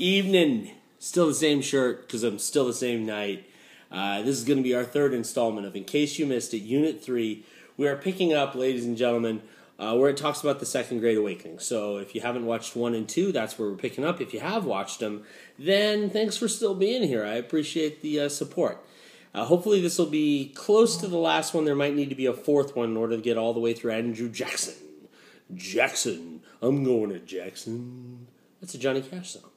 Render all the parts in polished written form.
Evening. Still the same shirt because I'm still the same night. This is going to be our third installment of In Case You Missed It, Unit 3. We are picking up, ladies and gentlemen, where it talks about the Second Great Awakening. So if you haven't watched 1 and 2, that's where we're picking up. If you have watched them, then thanks for still being here. I appreciate the support. Hopefully this will be close to the last one. There might need to be a fourth one in order to get all the way through Andrew Jackson. Jackson. I'm going to Jackson. That's a Johnny Cash song.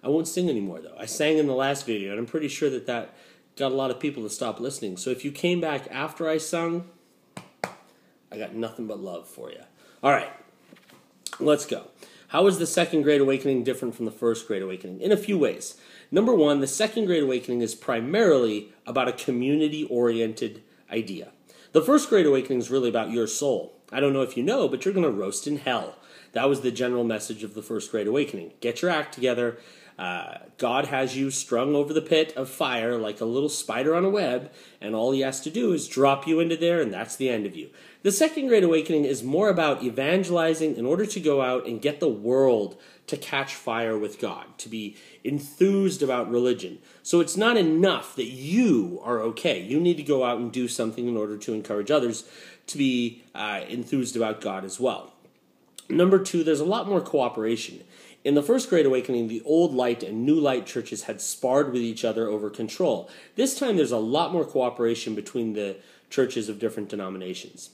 I won't sing anymore, though. I sang in the last video, and I'm pretty sure that got a lot of people to stop listening. So if you came back after I sung, I got nothing but love for you. All right, let's go. How is the Second Great Awakening different from the First Great Awakening? In a few ways. Number one, the Second Great Awakening is primarily about a community-oriented idea. The First Great Awakening is really about your soul. I don't know if you know, but you're going to roast in hell. That was the general message of the First Great Awakening. Get your act together. God has you strung over the pit of fire like a little spider on a web, and all he has to do is drop you into there, and that's the end of you. The Second Great Awakening is more about evangelizing in order to go out and get the world to catch fire with God, to be enthused about religion. So it's not enough that you are okay. You need to go out and do something in order to encourage others to be enthused about God as well. Number two, there's a lot more cooperation. In the First Great Awakening, the old light and new light churches had sparred with each other over control. This time, there's a lot more cooperation between the churches of different denominations.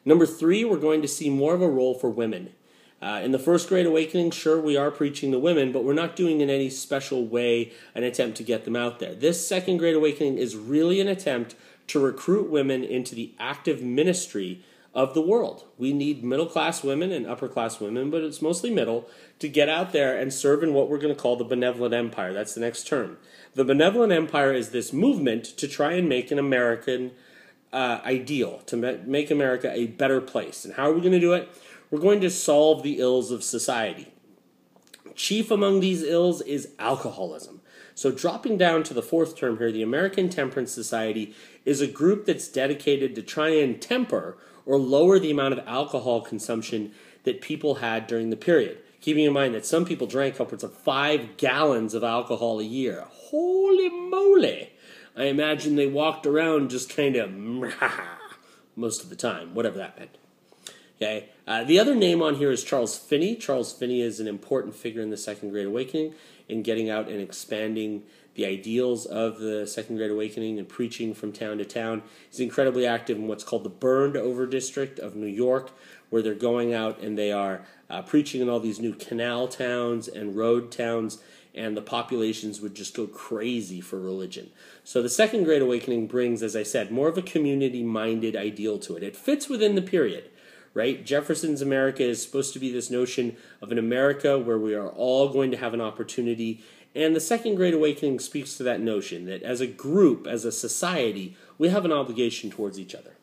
Number three, we're going to see more of a role for women. In the First Great Awakening, sure, we are preaching to women, but we're not doing in any special way an attempt to get them out there. This Second Great Awakening is really an attempt to recruit women into the active ministry of the world. We need middle-class women and upper-class women, but it's mostly middle, to get out there and serve in what we're going to call the benevolent empire. That's the next term. The benevolent empire is this movement to try and make an American ideal, to make America a better place. And how are we going to do it? We're going to solve the ills of society. Chief among these ills is alcoholism. So dropping down to the fourth term here, the American Temperance Society is a group that's dedicated to try and temper or lower the amount of alcohol consumption that people had during the period. Keeping in mind that some people drank upwards of 5 gallons of alcohol a year. Holy moly! I imagine they walked around just kind of most of the time, whatever that meant. Okay. The other name on here is Charles Finney. Charles Finney is an important figure in the Second Great Awakening in getting out and expanding the ideals of the Second Great Awakening and preaching from town to town. He's incredibly active in what's called the Burned Over District of New York, where they're going out and they are preaching in all these new canal towns and road towns, and the populations would just go crazy for religion. So the Second Great Awakening brings, as I said, more of a community-minded ideal to it. It fits within the period, right? Jefferson's America is supposed to be this notion of an America where we are all going to have an opportunity. And the Second Great Awakening speaks to that notion that as a group, as a society, we have an obligation towards each other.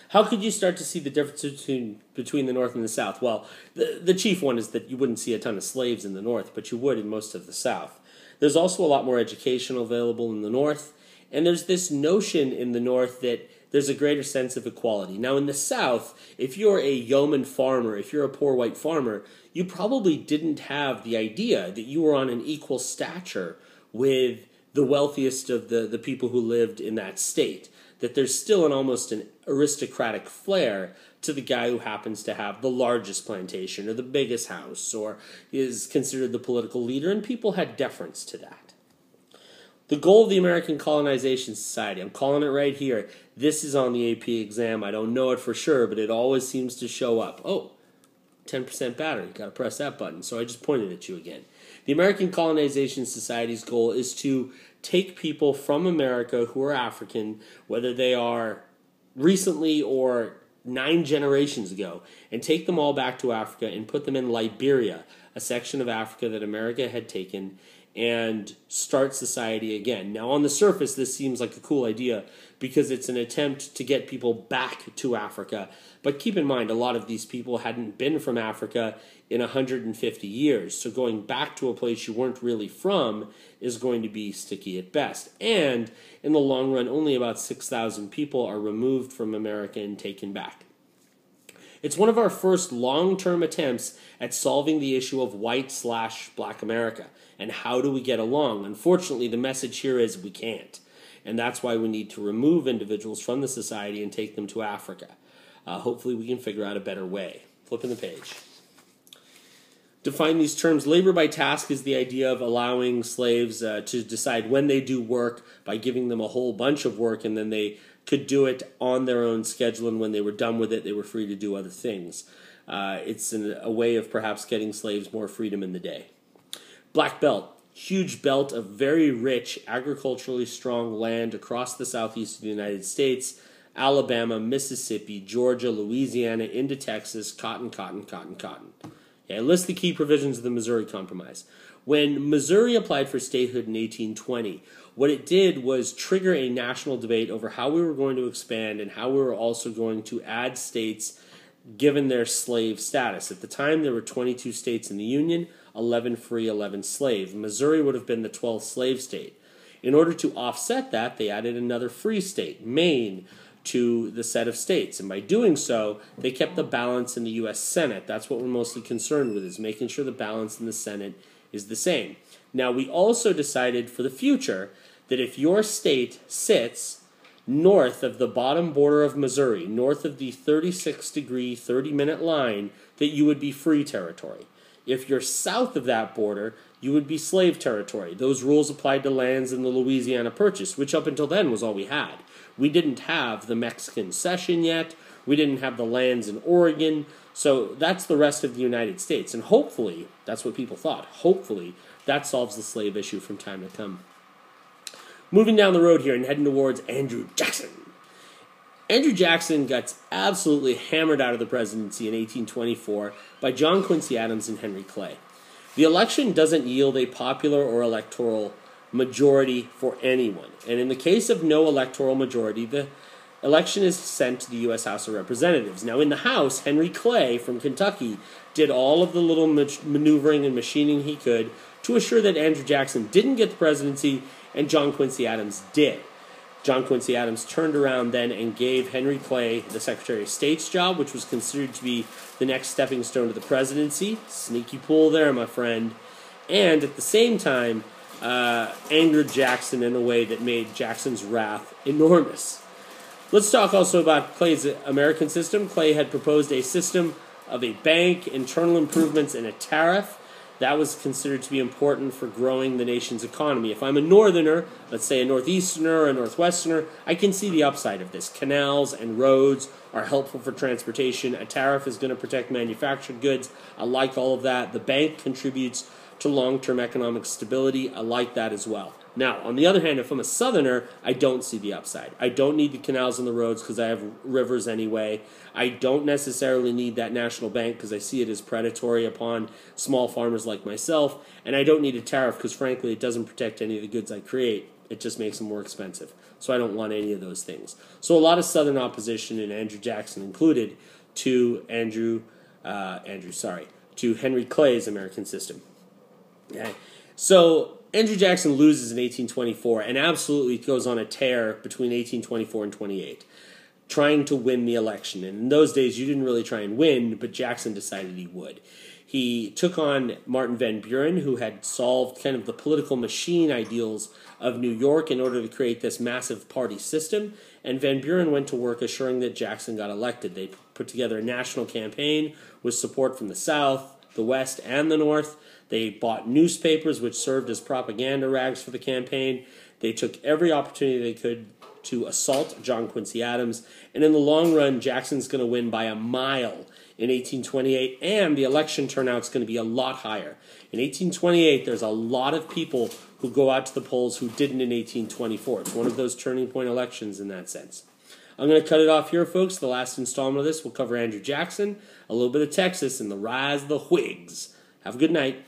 How could you start to see the difference between the North and the South? Well, the chief one is that you wouldn't see a ton of slaves in the North, but you would in most of the South. There's also a lot more education available in the North, and there's this notion in the North that there's a greater sense of equality. Now, in the South, if you're a yeoman farmer, if you're a poor white farmer, you probably didn't have the idea that you were on an equal stature with the wealthiest of the people who lived in that state, that there's still almost an aristocratic flair to the guy who happens to have the largest plantation or the biggest house or is considered the political leader, and people had deference to that. The goal of the American Colonization Society, I'm calling it right here. This is on the AP exam. I don't know it for sure, but it always seems to show up. Oh, 10% battery. Got to press that button. So I just pointed at you again. The American Colonization Society's goal is to take people from America who are African, whether they are recently or 9 generations ago, and take them all back to Africa and put them in Liberia, a section of Africa that America had taken, and start society again. Now, on the surface, this seems like a cool idea because it's an attempt to get people back to Africa. But keep in mind, a lot of these people hadn't been from Africa in 150 years. So going back to a place you weren't really from is going to be sticky at best. And in the long run, only about 6,000 people are removed from America and taken back. It's one of our first long-term attempts at solving the issue of white/black America. And how do we get along? Unfortunately, the message here is we can't. And that's why we need to remove individuals from the society and take them to Africa. Hopefully we can figure out a better way. Flipping the page. Define these terms. Labor by task is the idea of allowing slaves to decide when they do work by giving them a whole bunch of work, and then they could do it on their own schedule, and when they were done with it, they were free to do other things. It's a way of perhaps getting slaves more freedom in the day. Black Belt. Huge belt of very rich, agriculturally strong land across the southeast of the United States. Alabama, Mississippi, Georgia, Louisiana, into Texas. Cotton, cotton, cotton, cotton. Okay, I list the key provisions of the Missouri Compromise. When Missouri applied for statehood in 1820, what it did was trigger a national debate over how we were going to expand and how we were also going to add states given their slave status. At the time, there were 22 states in the Union, 11 free, 11 slave. Missouri would have been the 12th slave state. In order to offset that, they added another free state, Maine, to the set of states. And by doing so, they kept the balance in the U.S. Senate. That's what we're mostly concerned with, is making sure the balance in the Senate is the same. Now, we also decided for the future that if your state sits north of the bottom border of Missouri, north of the 36-degree, 30-minute line, that you would be free territory. If you're south of that border, you would be slave territory. Those rules applied to lands in the Louisiana Purchase, which up until then was all we had. We didn't have the Mexican Cession yet. We didn't have the lands in Oregon. So that's the rest of the United States. And hopefully, that's what people thought, hopefully that solves the slave issue from time to come. Moving down the road here and heading towards Andrew Jackson. Andrew Jackson got absolutely hammered out of the presidency in 1824 by John Quincy Adams and Henry Clay. The election doesn't yield a popular or electoral majority for anyone. And in the case of no electoral majority, the election is sent to the U.S. House of Representatives. Now, in the House, Henry Clay from Kentucky did all of the little maneuvering and machining he could to assure that Andrew Jackson didn't get the presidency and John Quincy Adams did. John Quincy Adams turned around then and gave Henry Clay the Secretary of State's job, which was considered to be the next stepping stone to the presidency. Sneaky pull there, my friend. And at the same time, angered Jackson in a way that made Jackson's wrath enormous. Let's talk also about Clay's American system. Clay had proposed a system of a bank, internal improvements, and a tariff. That was considered to be important for growing the nation's economy. If I'm a northerner, let's say a northeasterner or a northwesterner, I can see the upside of this. Canals and roads are helpful for transportation. A tariff is going to protect manufactured goods. I like all of that. The bank contributes to long-term economic stability. I like that as well. Now, on the other hand, if I'm a southerner, I don't see the upside. I don't need the canals and the roads because I have rivers anyway. I don't necessarily need that national bank because I see it as predatory upon small farmers like myself. And I don't need a tariff because, frankly, it doesn't protect any of the goods I create. It just makes them more expensive. So I don't want any of those things. So a lot of southern opposition, and Andrew Jackson included, to Henry Clay's American system. Okay. So Andrew Jackson loses in 1824 and absolutely goes on a tear between 1824 and 28, trying to win the election. And in those days, you didn't really try and win, but Jackson decided he would. He took on Martin Van Buren, who had solved kind of the political machine ideals of New York in order to create this massive party system. And Van Buren went to work assuring that Jackson got elected. They put together a national campaign with support from the South, the West, and the North. They bought newspapers, which served as propaganda rags for the campaign. They took every opportunity they could to assault John Quincy Adams. And in the long run, Jackson's going to win by a mile in 1828, and the election turnout's going to be a lot higher. In 1828, there's a lot of people who go out to the polls who didn't in 1824. It's one of those turning point elections in that sense. I'm going to cut it off here, folks. The last installment of this will cover Andrew Jackson, a little bit of Texas, and the rise of the Whigs. Have a good night.